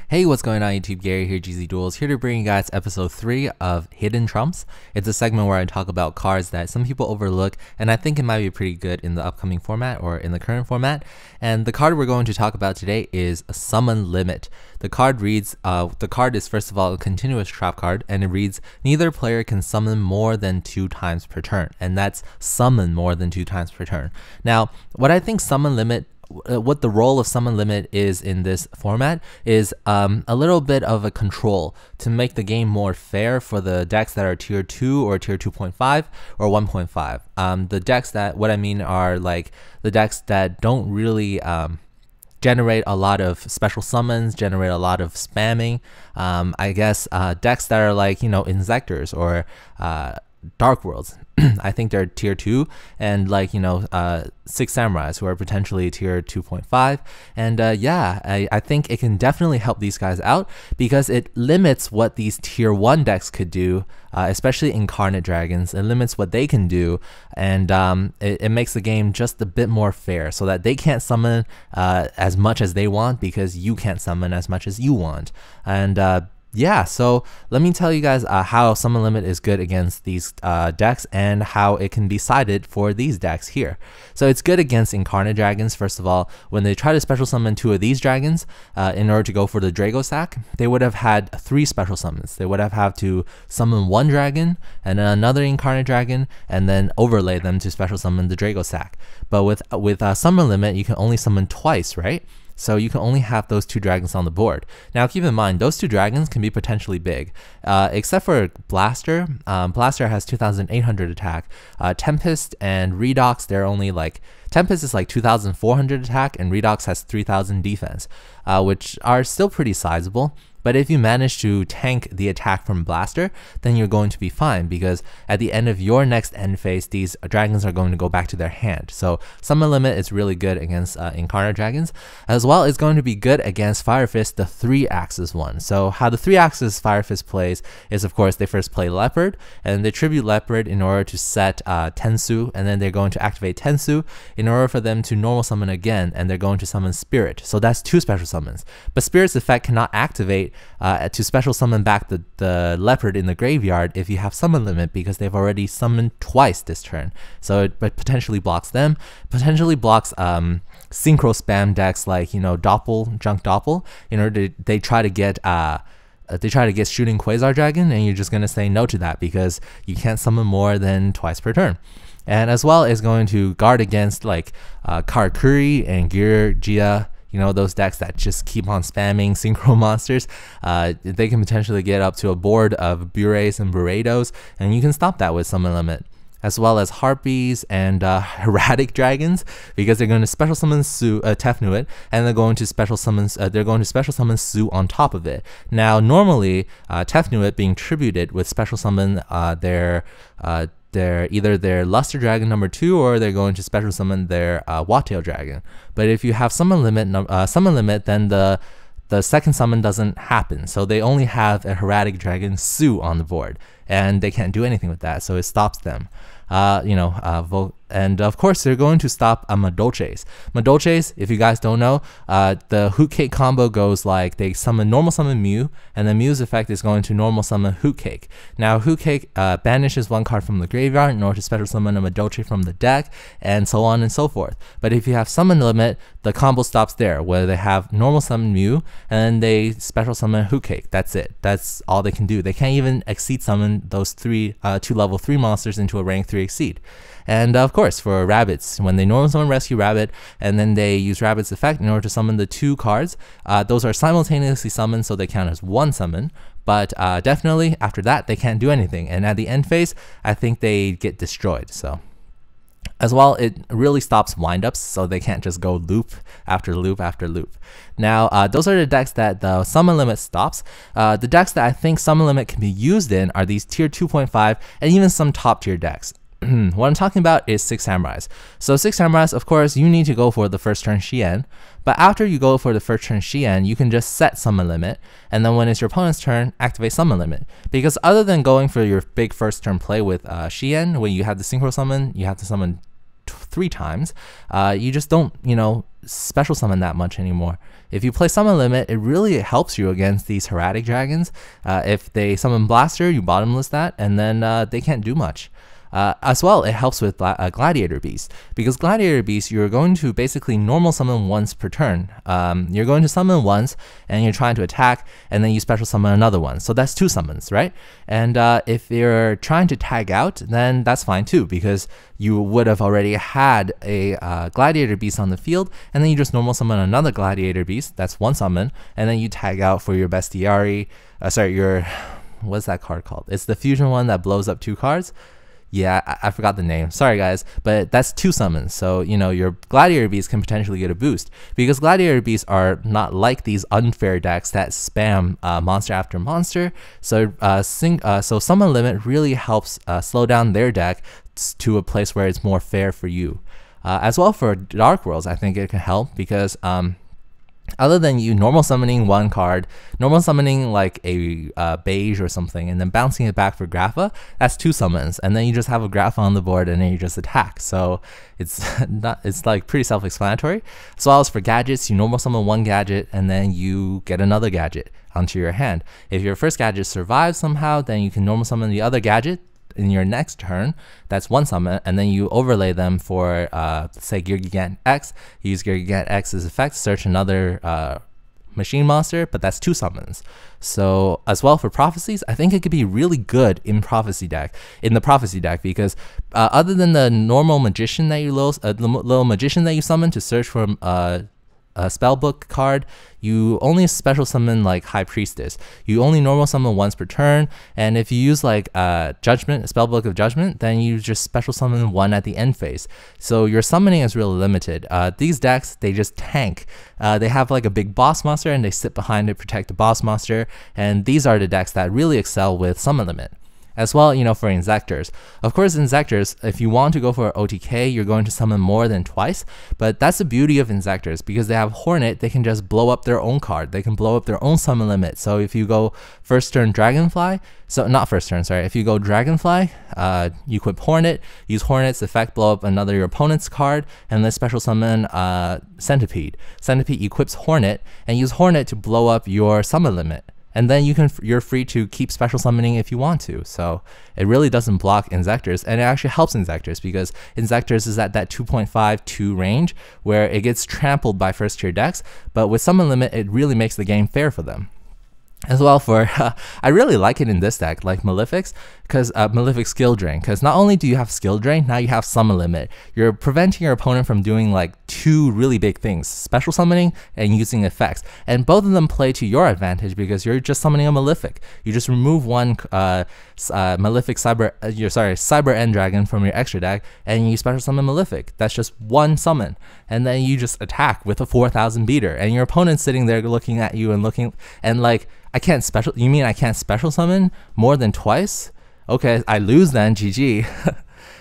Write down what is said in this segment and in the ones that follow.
Hey, what's going on YouTube? Gary here, gzduel, here to bring you guys episode 3 of Hidden Trumps. It's a segment where I talk about cards that some people overlook, and I think it might be pretty good in the upcoming format or in the current format. And the card we're going to talk about today is a Summon Limit. The card reads, the card is first of all a continuous trap card, and it reads, neither player can summon more than 2 times per turn, and that's summon more than 2 times per turn. Now, what I think Summon Limit what the role of Summon Limit is in this format is a little bit of a control to make the game more fair for the decks that are tier 2 or tier 2.5 or 1.5. The decks that, what I mean are like the decks that don't really generate a lot of special summons, generate a lot of spamming. I guess decks that are like, you know, Insectors or Dark Worlds. I think they're tier 2, and like, you know, 6 Samurais who are potentially tier 2.5. And yeah, I think it can definitely help these guys out because it limits what these tier 1 decks could do, especially Incarnate Dragons. It limits what they can do, and it makes the game just a bit more fair so that they can't summon as much as they want because you can't summon as much as you want. And yeah, so let me tell you guys how Summon Limit is good against these decks and how it can be sided for these decks here. So it's good against Incarnate Dragons. First of all, when they try to special summon 2 of these dragons in order to go for the Drago sack, they would have had 3 special summons. They would have had to summon 1 dragon and then another Incarnate Dragon and then overlay them to special summon the Drago sack. But with Summon Limit, you can only summon twice, right? So you can only have those 2 dragons on the board. Now keep in mind, those 2 dragons can be potentially big, except for Blaster. Blaster has 2,800 attack. Tempest and Redox, they're only like, Tempest is like 2,400 attack and Redox has 3,000 defense, which are still pretty sizable. But if you manage to tank the attack from Blaster, then you're going to be fine because at the end of your next end phase, these dragons are going to go back to their hand. So Summon Limit is really good against Incarnate Dragons. As well, it's going to be good against Fire Fist, the 3-axis one. So how the 3-axis Fire Fist plays is, of course, they first play Leopard, and they tribute Leopard in order to set Tensu, and then they're going to activate Tensu in order for them to normal summon again, and they're going to summon Spirit. So that's 2 special summons. But Spirit's effect cannot activate to special summon back the Leopard in the graveyard if you have Summon Limit because they've already summoned twice this turn. So it potentially blocks them, potentially blocks synchro spam decks like, you know, Junk Doppel, in order to, they try to get Shooting Quasar Dragon, and you're just going to say no to that because you can't summon more than twice per turn. And as well as going to guard against like Karakuri and Gia, you know, those decks that just keep on spamming synchro monsters. They can potentially get up to a board of Bures and Burados, and you can stop that with Summon Limit. As well as Harpies and Erratic Dragons, because they're going to special summon Tefnuit, and they're going to special summon Su on top of it. Now, normally, Tefnuit being tributed with special summon either their Luster Dragon number 2 or they're going to special summon their Wattail Dragon. But if you have Summon Limit, then the second summon doesn't happen. So they only have a Erratic Dragon Su on the board, and they can't do anything with that, so it stops them. And of course, they're going to stop Madolches. Madolches, if you guys don't know, the Hoot Cake combo goes like they normal summon Mew, and the Mew's effect is going to normal summon Hoot Cake. Now, Hoot Cake banishes 1 card from the graveyard in order to special summon a Madolche from the deck, and so on and so forth. But if you have Summon Limit, the combo stops there, where they have normal summon Mew, and then they special summon Hoot Cake. That's it. That's all they can do. They can't even exceed summon those 2 level 3 monsters into a rank 3 exceed. And of course, for Rabbits, when they normal summon Rescue Rabbit, and then they use Rabbit's effect in order to summon the 2 cards, those are simultaneously summoned, so they count as 1 summon. But definitely, after that, they can't do anything. And at the end phase, I think they get destroyed. So, as well, it really stops windups, so they can't just go loop after loop after loop. Now, those are the decks that the Summon Limit stops. The decks that I think Summon Limit can be used in are these tier 2.5 and even some top tier decks. What I'm talking about is 6 Samurais. So 6 Samurais, of course, you need to go for the first turn Shien, but after you go for the first turn Shien, you can just set Summon Limit, and then when it's your opponent's turn, activate Summon Limit. Because other than going for your big first turn play with Shien, when you have the Synchro Summon, you have to summon 3 times, you just don't, you know, special summon that much anymore. If you play Summon Limit, it really helps you against these Heraldic Dragons. If they summon Blaster, you bottomless that, and then they can't do much. As well, it helps with Gladiator Beast, because Gladiator Beast, you're going to basically normal summon once per turn. You're going to summon once, and you're trying to attack, and then you special summon another one. So that's 2 summons, right? And if you're trying to tag out, then that's fine too, because you would have already had a Gladiator Beast on the field, and then you just normal summon another Gladiator Beast, that's 1 summon, and then you tag out for your Bestiary, what's that card called? It's the fusion one that blows up 2 cards. Yeah, I forgot the name. Sorry, guys. But that's 2 summons. So, your Gladiator Beasts can potentially get a boost. Because Gladiator Beasts are not like these unfair decks that spam monster after monster. So, so Summon Limit really helps slow down their deck to a place where it's more fair for you. As well for Dark Worlds, I think it can help because other than you normal summoning 1 card, normal summoning like a beige or something, and then bouncing it back for Grapha, that's 2 summons, and then you just have a Grapha on the board, and then you just attack. So it's like pretty self-explanatory. As well as for gadgets, you normal summon 1 gadget, and then you get another gadget onto your hand. If your first gadget survives somehow, then you can normal summon the other gadget in your next turn. That's 1 summon, and then you overlay them for say Gear Gigant X. You use Gear Gigant X's effect, search another machine monster, but that's 2 summons. So as well for prophecies, I think it could be really good in the prophecy deck, because other than the normal magician that you little magician that you summon to search for a spellbook card, you only special summon like High Priestess. You only normal summon once per turn, and if you use like Judgment, Spellbook of Judgment, then you just special summon 1 at the end phase. So your summoning is really limited. These decks, they just tank. They have like a big boss monster, and they sit behind to protect the boss monster, and these are the decks that really excel with Summon Limit. As well, for Insectors. Of course, Insectors, if you want to go for OTK, you're going to summon more than twice, but that's the beauty of Insectors, because they have Hornet, they can just blow up their own card. They can blow up their own summon limit. So if you go first turn Dragonfly, if you go Dragonfly, you equip Hornet, use Hornet's effect, blow up your opponent's card, and then special summon Centipede. Centipede equips Hornet, and use Hornet to blow up your summon limit. And then you're free to keep special summoning if you want to. So it really doesn't block Insectors, and it actually helps Insectors, because Insectors is at that 2.52 range where it gets trampled by first tier decks, but with Summon Limit, it really makes the game fair for them. As well for, I really like it in this deck, like Malefic's, because Malefic Skill Drain, because not only do you have Skill Drain, now you have Summon Limit. You're preventing your opponent from doing like 2 really big things, special summoning and using effects, and both of them play to your advantage because you're just summoning a Malefic. You just remove 1 Malefic Cyber End Dragon from your extra deck, and you special summon Malefic. That's just 1 summon, and then you just attack with a 4,000 beater, and your opponent's sitting there looking at you and like, you mean I can't special summon more than twice? Okay, I lose then, GG.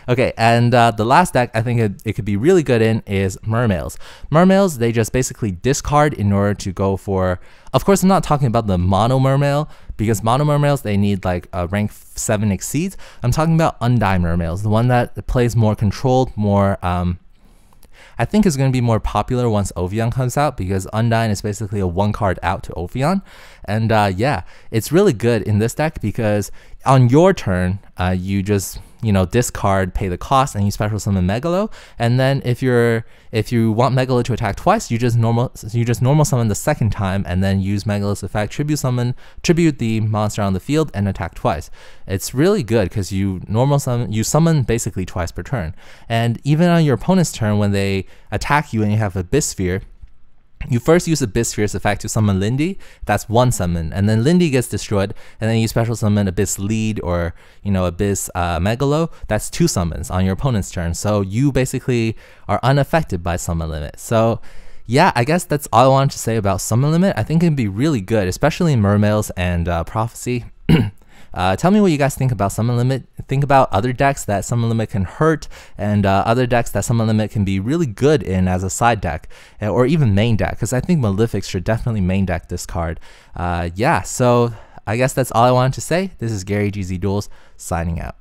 Okay, and the last deck I think it could be really good in is Mermails. Mermails, they just basically discard in order to go for, of course I'm not talking about the mono Mermail, because mono Mermails, they need like a rank 7 exceeds. I'm talking about Undyne Mermails, the one that plays more controlled, more I think is going to be more popular once Ovion comes out, because Undyne is basically a 1 card out to Ovion. And yeah, it's really good in this deck because on your turn, you just discard, pay the cost, and you special summon Megalo. And then if you want Megalo to attack twice, you just normal summon the second time, and then use Megalo's effect, tribute the monster on the field, and attack twice. It's really good because you summon basically twice per turn. And even on your opponent's turn, when they attack you and you have Abyss Sphere, you first use Abyss Sphere's effect to summon Lindy, that's 1 summon, and then Lindy gets destroyed, and then you special summon Abyss Lead or Abyss Megalo, that's 2 summons on your opponent's turn. So you basically are unaffected by Summon Limit. So yeah, I guess that's all I wanted to say about Summon Limit. I think it'd be really good, especially in Mermails and Prophecy. Tell me what you guys think about Summon Limit. Think about other decks that Summon Limit can hurt, and other decks that Summon Limit can be really good in as a side deck, or even main deck, because I think Malefic should definitely main deck this card. Yeah, so I guess that's all I wanted to say. This is Gary GZduels signing out.